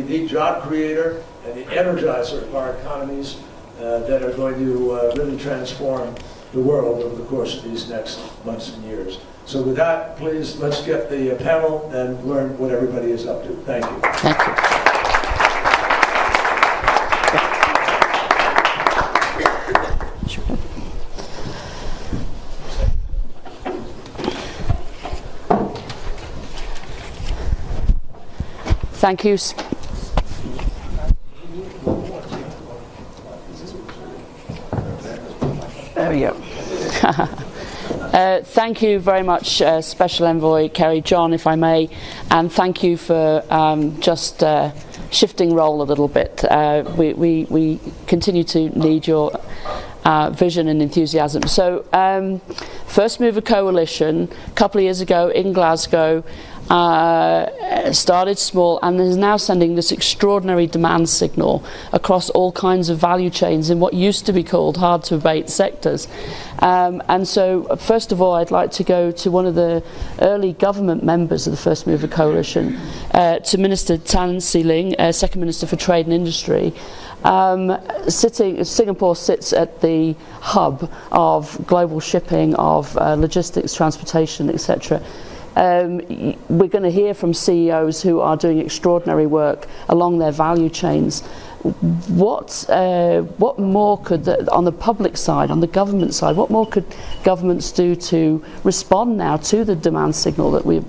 the job creator and the energizer of our economies that are going to really transform the world over the course of these next months and years. So with that, please, let's get the panel and learn what everybody is up to. Thank you. Thank you. Thank you. There we go. Thank you very much, Special Envoy Kerry, John, if I may, and thank you for just shifting role a little bit. We continue to need your vision and enthusiasm. So, First Mover Coalition, a couple of years ago in Glasgow, started small and is now sending this extraordinary demand signal across all kinds of value chains in what used to be called hard to abate sectors. And so, first of all, I'd like to go to one of the early government members of the First Mover Coalition, to Minister Tan See Ling, Second Minister for Trade and Industry. Singapore sits at the hub of global shipping, of logistics, transportation, etc. We're going to hear from CEOs who are doing extraordinary work along their value chains. What more could, on the public side, on the government side, what more could governments do to respond now to the demand signal that we're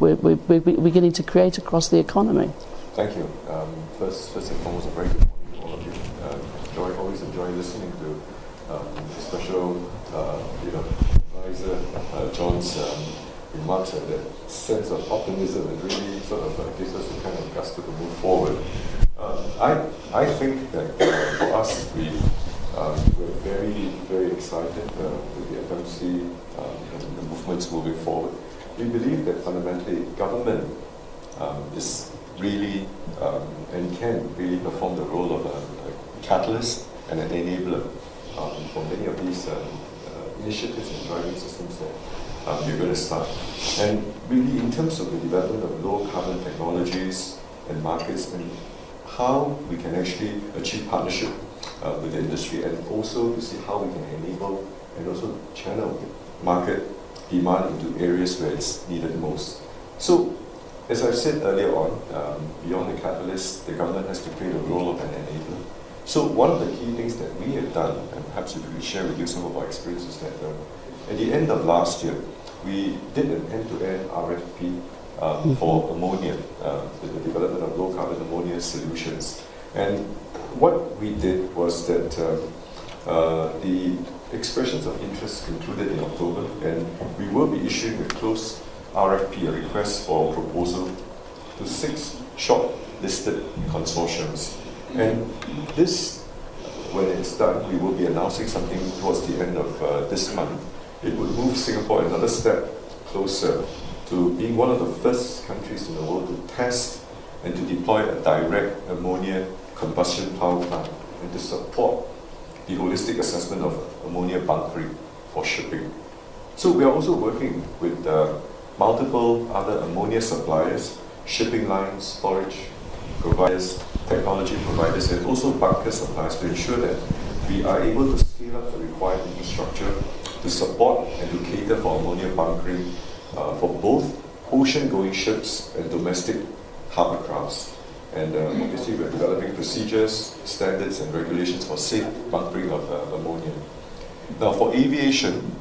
beginning to create across the economy? Thank you. First and foremost, a very good morning to all of you. Always enjoy listening to Special Advisor John's remarks, and that sense of optimism and really sort of gives us the kind of gusto to move forward. I think that for us, we're very, very excited with the FMC and the movements moving forward. We believe that fundamentally government is really and can really perform the role of a catalyst and an enabler for many of these initiatives and driving systems that you're going to start. And really, in terms of the development of low carbon technologies and markets, and how we can actually achieve partnership with the industry, and also to see how we can enable and also channel market demand into areas where it's needed most. So, as I've said earlier on, beyond the catalyst, the government has to play the role of an enabler. So one of the key things that we have done, and perhaps if we could share with you some of our experiences, that at the end of last year, we did an end-to-end RFP for ammonia, the development of low-carbon ammonia solutions. And what we did was that the expressions of interest concluded in October, and we will be issuing a closed RFP, a request for proposal, to 6 short-listed consortiums. And this, when it's done, we will be announcing something towards the end of this month. It would move Singapore another step closer to being one of the first countries in the world to test and to deploy a direct ammonia combustion power plant, and to support the holistic assessment of ammonia bunkering for shipping. So we are also working with multiple other ammonia suppliers, shipping lines, storage providers, technology providers, and also bunker suppliers, to ensure that we are able to scale up the required infrastructure to support and to cater for ammonia bunkering for both ocean-going ships and domestic harbour crafts. And obviously we're developing procedures, standards and regulations for safe bunkering of ammonia. Now for aviation,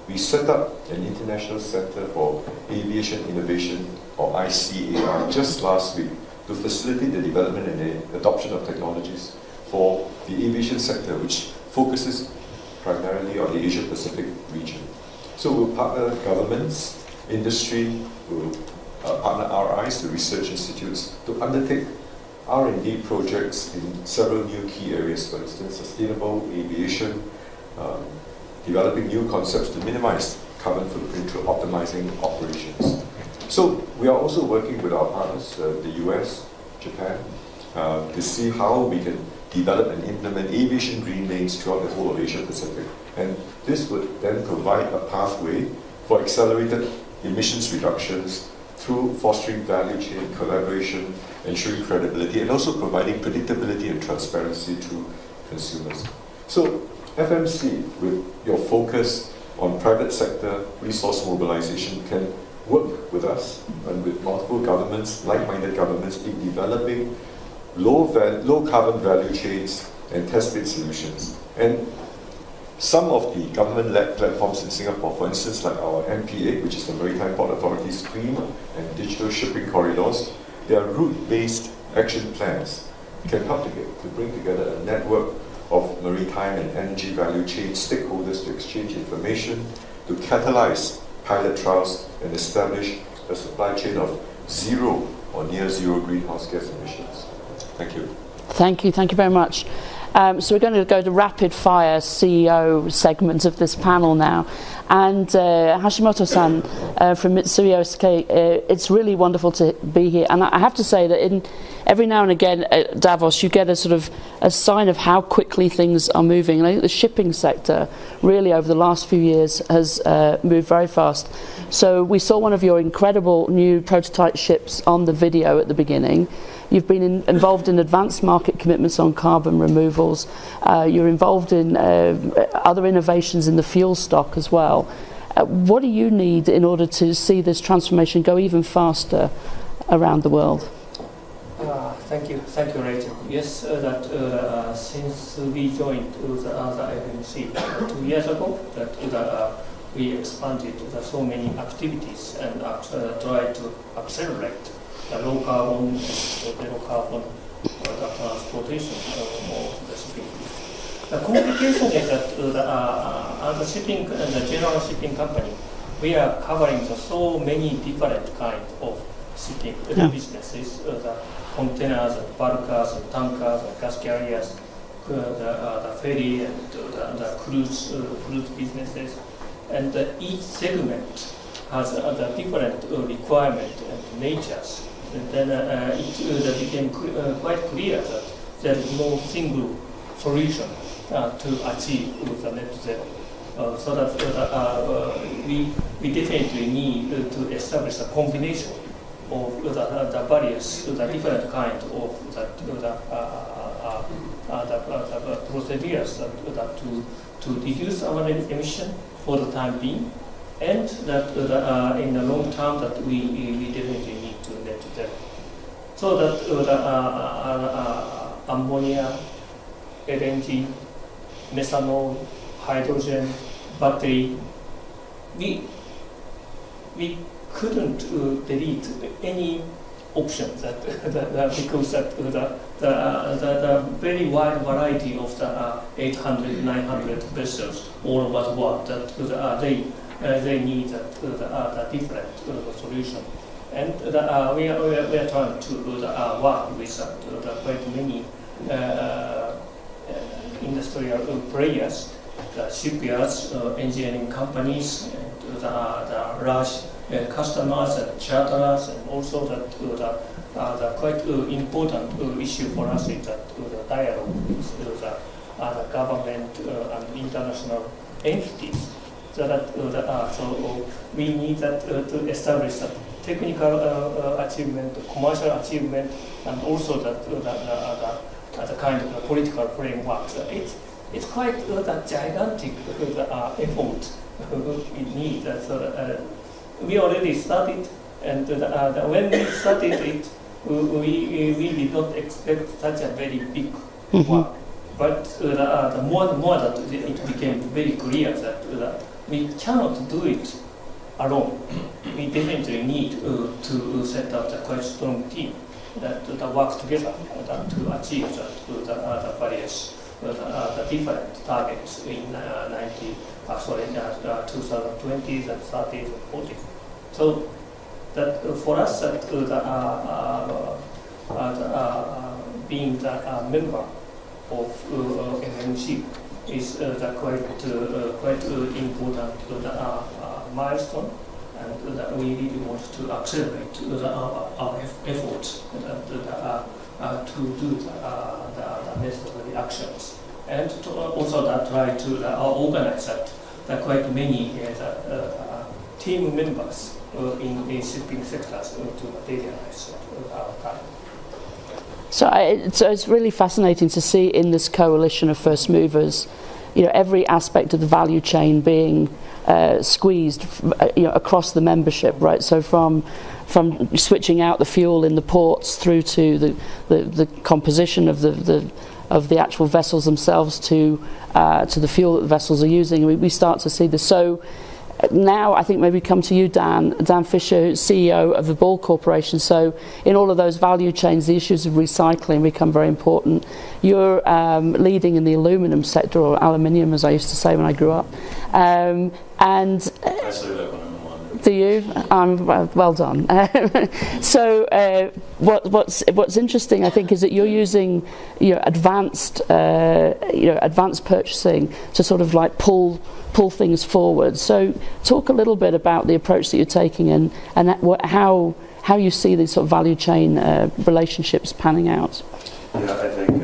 we set up an International Centre for Aviation Innovation, or ICAI, just last week to facilitate the development and the adoption of technologies for the aviation sector, which focuses primarily on the Asia-Pacific region. So we'll partner governments, industry, we'll partner RIs, the research institutes, to undertake R&D projects in several new key areas, for instance, sustainable aviation, developing new concepts to minimize carbon footprint through optimizing operations. So we are also working with our partners, the US, Japan, to see how we can develop and implement aviation green lanes throughout the whole of Asia Pacific. And this would then provide a pathway for accelerated emissions reductions through fostering value chain collaboration ensuring credibility, and also providing predictability and transparency to consumers. So FMC, with your focus on private sector resource mobilization, can work with us and with multiple governments, like-minded governments, in developing low carbon value chains and test-bed solutions. And some of the government-led platforms in Singapore, for instance, like our MPA, which is the Maritime Port Authority's Green and Digital Shipping Corridors, they are route-based action plans, can help to bring together a network of maritime and energy value chain stakeholders to exchange information, to catalyze pilot trials and establish a supply chain of zero or near zero greenhouse gas emissions. Thank you. Thank you very much. So we're going to go to rapid fire CEO segment of this panel now. And Hashimoto-san from Mitsui O.S.K., it's really wonderful to be here. And I have to say that every now and again at Davos, you get a sort of a sign of how quickly things are moving. And I think the shipping sector really over the last few years has moved very fast. So we saw one of your incredible new prototype ships on the video at the beginning. You've been involved in advanced market commitments on carbon removals. You're involved in other innovations in the fuel stock as well. What do you need in order to see this transformation go even faster around the world? Thank you, Rachel. Yes, since we joined the FMC 2 years ago, we expanded so many activities and tried to accelerate the low carbon and zero carbon transportation of the shipping. The complication is that as a shipping and the general shipping company, we are covering so many different kinds of shipping businesses, the containers and bulkers and tankers and gas carriers, the ferry and the cruise businesses, and each segment has a different requirement and natures. And then it became quite clear that there is no single solution to achieve the net zero. So that we definitely need to establish a combination of the various, the different kind of the procedures to reduce our emission for the time being, and that in the long term that we definitely need to net zero. So that ammonia, LNG, methanol, hydrogen, battery, we couldn't delete any option that because the very wide variety of the 800, 900 vessels all over the world that they need the different solution, and we are trying to work with quite many industrial players, the shipyards, engineering companies, and the large customers and charterers, and also the quite important issue for us is that the dialogue with the government and international entities. So we need to establish a technical achievement, commercial achievement, and also the kind of political framework. It's quite a gigantic effort we need. We already started, and when we started it, we did not expect such a very big work. But the more that it became very clear that we cannot do it alone. We definitely need to set up a quite strong team that works together to achieve the various the different targets in 2020s and 30s and 40s. So that for us, being the member of FMC is quite important milestone, and we really want to accelerate our efforts to do the necessary actions, and to also try to organize quite many team members in shipping sectors to materialize our time. So it's really fascinating to see in this coalition of first movers, every aspect of the value chain being squeezed, across the membership, right? So from switching out the fuel in the ports through to the composition of the actual vessels themselves to the fuel that the vessels are using, we start to see this. So now I think maybe come to you, Dan Fisher, CEO of the Ball Corporation. So in all of those value chains, the issues of recycling become very important. You're leading in the aluminum sector, or aluminium as I used to say when I grew up. And I say that when I'm in London. do you? Well done. So what's interesting, I think, is that you're using advanced purchasing to sort of like pull things forward. So talk a little bit about the approach that you're taking and how you see these sort of value chain relationships panning out. Yeah, I think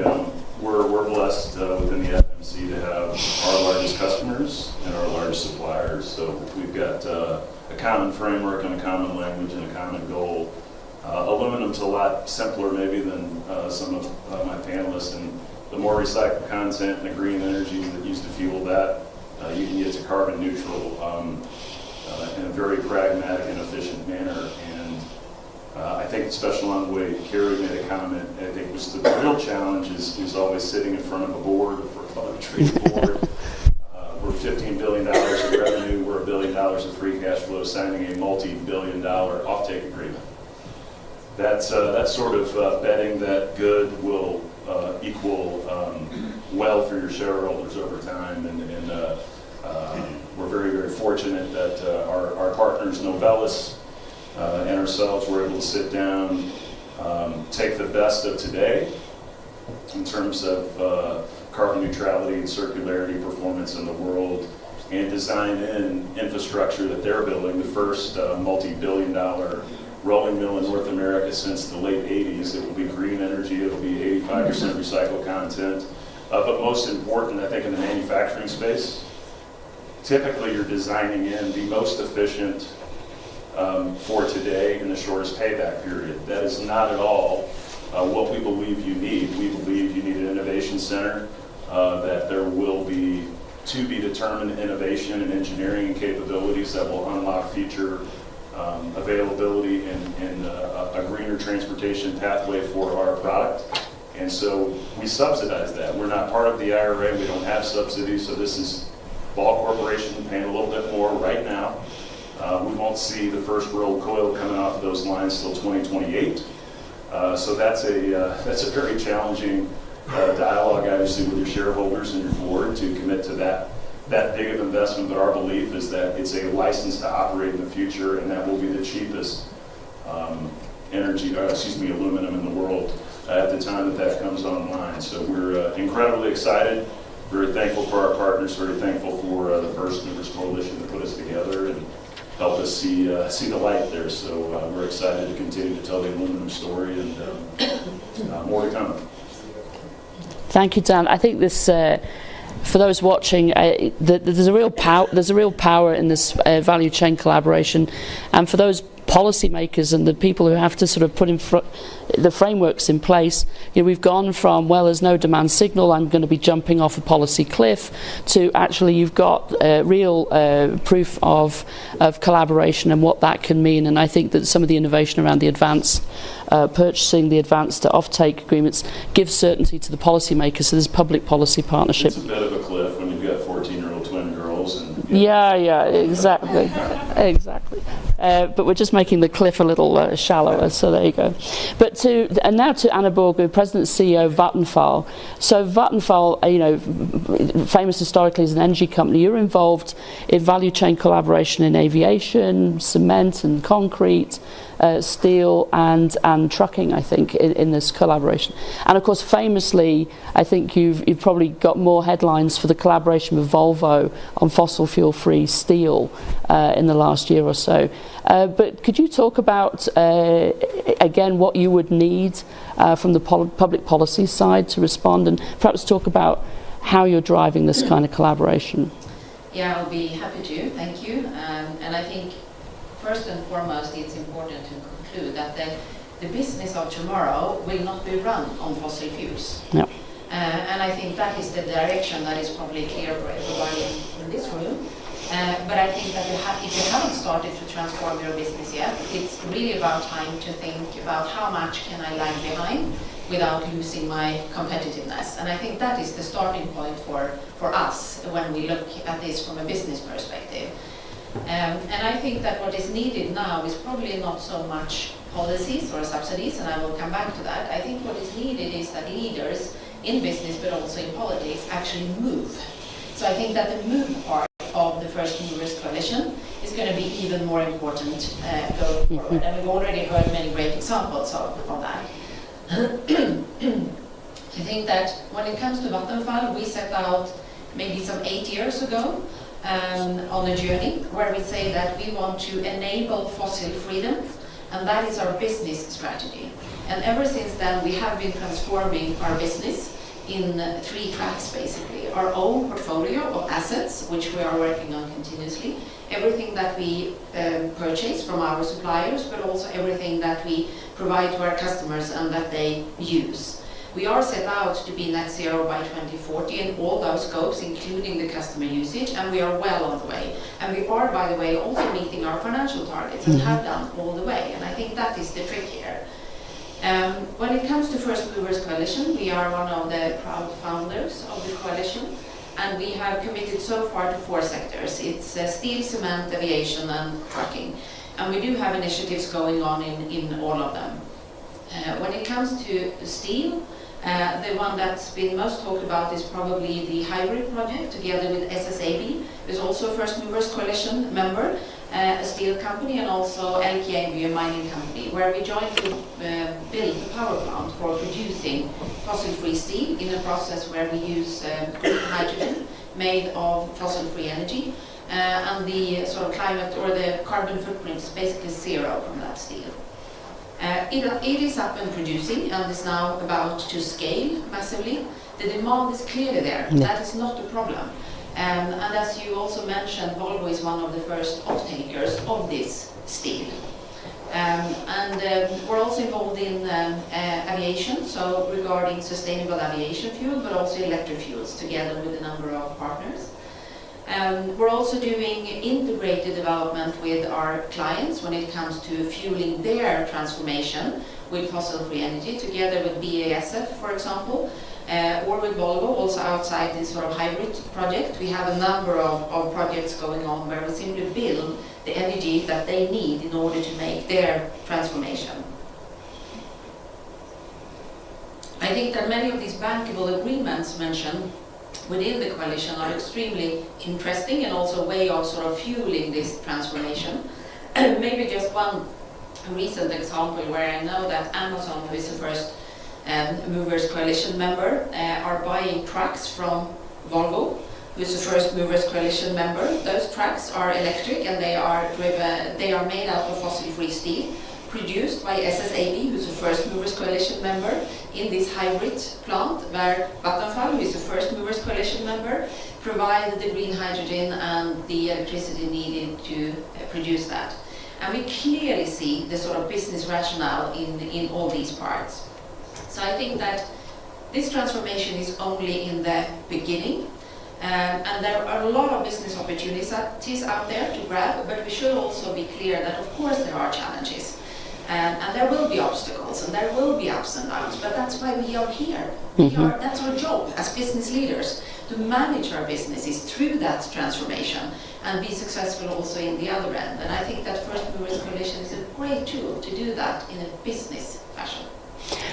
we're blessed within the FMC to have our largest customers and our largest suppliers. So we've got a common framework and a common language and a common goal. Aluminum's a lot simpler maybe than some of my panelists, and the more recycled content and the green energies that use to fuel that, you can get to carbon neutral in a very pragmatic and efficient manner. And I think, especially on the way Kerry made a comment, I think was the real challenge is always sitting in front of a board, for a public traded board. We're $15 billion of revenue, we're $1 billion of free cash flow, signing a multi-billion-dollar offtake agreement. That's sort of betting that good will equal well for your shareholders over time, and we're very, very fortunate that our partners, Novelis and ourselves, were able to sit down, take the best of today in terms of carbon neutrality and circularity performance in the world, and design in infrastructure that they're building, the first multi-billion-dollar rolling mill in North America since the late 80s. It will be green energy, it will be 85% recycled content. But most important, I think, in the manufacturing space, typically you're designing in the most efficient for today in the shortest payback period. That is not at all what we believe you need. We believe you need an innovation center, that there will be to be determined innovation and engineering capabilities that will unlock future availability and a greener transportation pathway for our product. And so we subsidize that. We're not part of the IRA, we don't have subsidies, so this is Ball Corporation paying a little bit more right now. We won't see the first rolled coil coming off of those lines till 2028. So that's a very challenging dialogue, obviously, with your shareholders and your board to commit to that big of investment. But our belief is that it's a license to operate in the future, and that will be the cheapest aluminum in the world at the time that comes online. So we're incredibly excited, very thankful for our partners, very thankful for the First Movers Coalition that put us together and help us see the light there. So we're excited to continue to tell the aluminum story, and more to come. Thank you, Dan. I think this, for those watching, there's a real power in this value chain collaboration, and for those policymakers and the people who have to sort of put the frameworks in place, we've gone from, well, there's no demand signal, I'm going to be jumping off a policy cliff, to actually you've got real proof of collaboration and what that can mean. And I think that some of the innovation around the advanced purchasing, the advanced offtake agreements, gives certainty to the policymakers. So there's public policy partnership. It's a bit of a cliff when you've got 14-year-old twin girls. And yeah, exactly. But we're just making the cliff a little shallower, so there you go. But now to Anna Borgu, President and CEO of Vattenfall. So Vattenfall, famous historically as an energy company, you're involved in value chain collaboration in aviation, cement and concrete, steel and trucking, I think, in this collaboration. And of course, famously, I think you've probably got more headlines for the collaboration with Volvo on fossil fuel-free steel in the last year or so. But could you talk about, again, what you would need from the public policy side to respond, and perhaps talk about how you're driving this kind of collaboration? Yeah, I'll be happy to. Thank you. And I think first and foremost, it's important to conclude that the the business of tomorrow will not be run on fossil fuels. Yep. And I think that is the direction that is probably clear for everybody in this room. But I think that if you haven't started to transform your business yet, it's really about time to think about how much can I lag behind without losing my competitiveness. And I think that is the starting point for us when we look at this from a business perspective. And I think that what is needed now is probably not so much policies or subsidies, and I will come back to that. I think what is needed is that leaders in business but also in politics actually move. So I think that the move part of the First Movers Coalition is going to be even more important going forward. And we've already heard many great examples of that. I think that when it comes to Vattenfall, we set out maybe some 8 years ago on a journey where we say that we want to enable fossil freedom, and that is our business strategy. And ever since then, we have been transforming our business in 3 tracks, basically. Our own portfolio of assets, which we are working on continuously, everything that we purchase from our suppliers, but also everything that we provide to our customers and that they use. We are set out to be net zero by 2040 in all those scopes, including the customer usage, and we are well on the way. And we are, by the way, also meeting our financial targets and have done all the way. And I think that is the trick here. When it comes to First Movers Coalition, we are one of the proud founders of the coalition, and we have committed so far to 4 sectors. It's steel, cement, aviation, and trucking. And we do have initiatives going on in all of them. When it comes to steel, the one that's been most talked about is probably the hybrid project together with SSAB, who's also a First Movers Coalition member, a steel company, and also LKAB, a mining company, where we jointly build a power plant for producing fossil-free steel in a process where we use green hydrogen made of fossil-free energy, and the sort of climate or the carbon footprint is basically 0 from that steel. It is up and producing and is now about to scale massively. The demand is clearly there. Yeah. That is not a problem. And as you also mentioned, Volvo is one of the first off-takers of this steel. We're also involved in aviation, so regarding sustainable aviation fuel, but also electric fuels, together with a number of partners. We're also doing integrated development with our clients when it comes to fueling their transformation with fossil-free energy, together with BASF, for example, or with Volvo, also outside this sort of hybrid project. We have a number of projects going on where we simply build the energy that they need in order to make their transformation. I think that many of these bankable agreements mentioned within the coalition are extremely interesting and also a way of sort of fueling this transformation. Maybe just one recent example where I know that Amazon, who is the First Movers Coalition member, are buying trucks from Volvo, who is the First Movers Coalition member. Those trucks are electric and they are made out of fossil-free steel, produced by SSAB, who's the First Movers Coalition member, in this hybrid plant, where Vattenfall, who is the First Movers Coalition member, provide the green hydrogen and the electricity needed to produce that. And we clearly see the sort of business rationale in all these parts. So I think that this transformation is only in the beginning, and there are a lot of business opportunities out there to grab, but we should also be clear that of course there are challenges. And there will be obstacles, and there will be ups and downs, but that's why we are here. That's our job as business leaders, to manage our businesses through that transformation and be successful also in the other end. And I think that First Movers Coalition is a great tool to do that in a business fashion.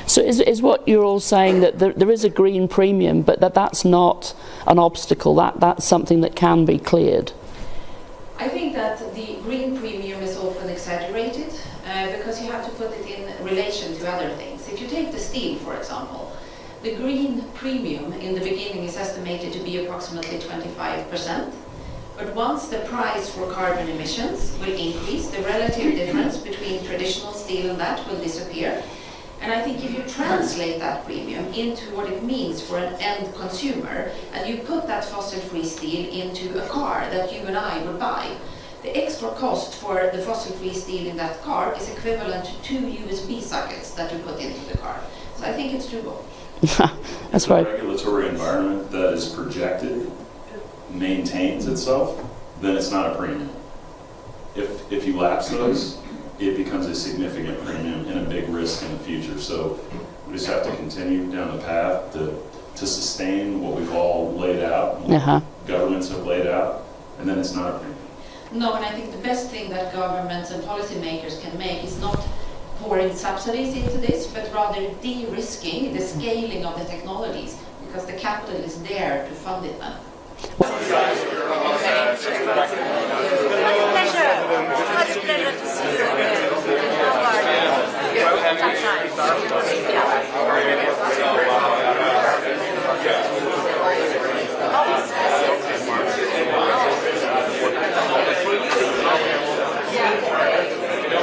So is what you're all saying that there is a green premium, but that's not an obstacle, that's something that can be cleared? I think that the green premium is often exaggerated because you have to put it in relation to other things. If you take the steel, for example, the green premium in the beginning is estimated to be approximately 25%. But once the price for carbon emissions will increase, the relative difference between traditional steel and that will disappear. And I think if you translate that premium into what it means for an end consumer, and you put that fossil-free steel into a car that you and I would buy, the extra cost for the fossil-free steel in that car is equivalent to 2 USB sockets that you put into the car. So I think it's doable. That's If right. the regulatory environment that is projected maintains itself, then it's not a premium. If you lapse those, it becomes a significant premium and a big risk in the future. So we just have to continue down the path to sustain what we've all laid out, what governments have laid out, and then it's not a premium. No, and I think the best thing that governments and policymakers can make is not pouring subsidies into this, but rather de-risking the scaling of the technologies, because the capital is there to fund it then. Pleasure. Such a pleasure to see you. How are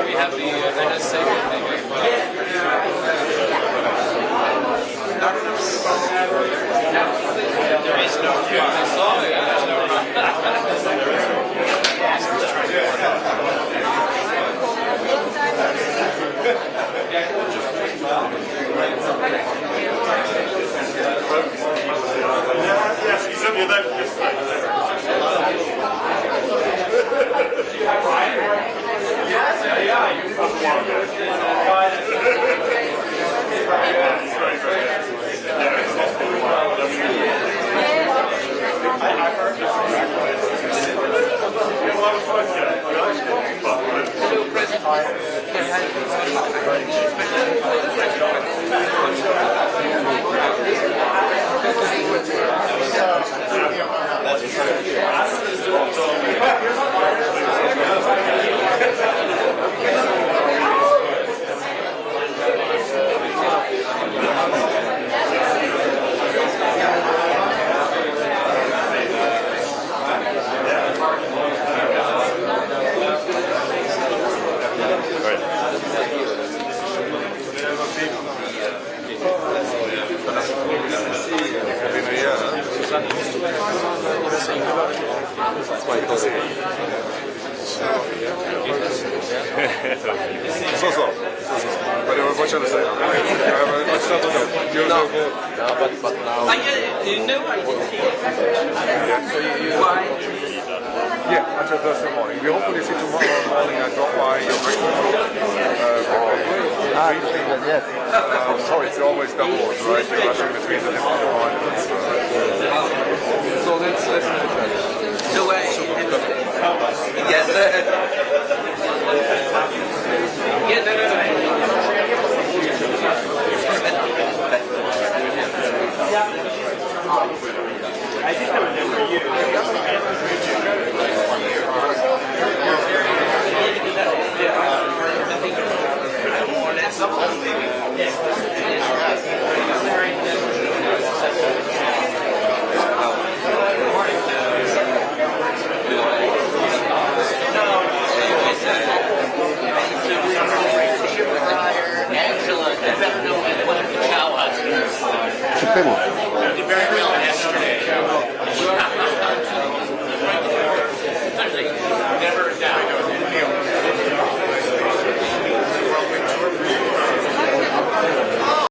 We have the NSA thing as well. There is no Yes, he sent me a note yesterday. What should I say? but now. You know what? Yeah, until Thursday morning. We hopefully see tomorrow morning I drop by your Yes. Sorry, it's always Davos, right? You're rushing between the different appointments. So let's do that. So yes. Yeah, I think that was it for you. Yes.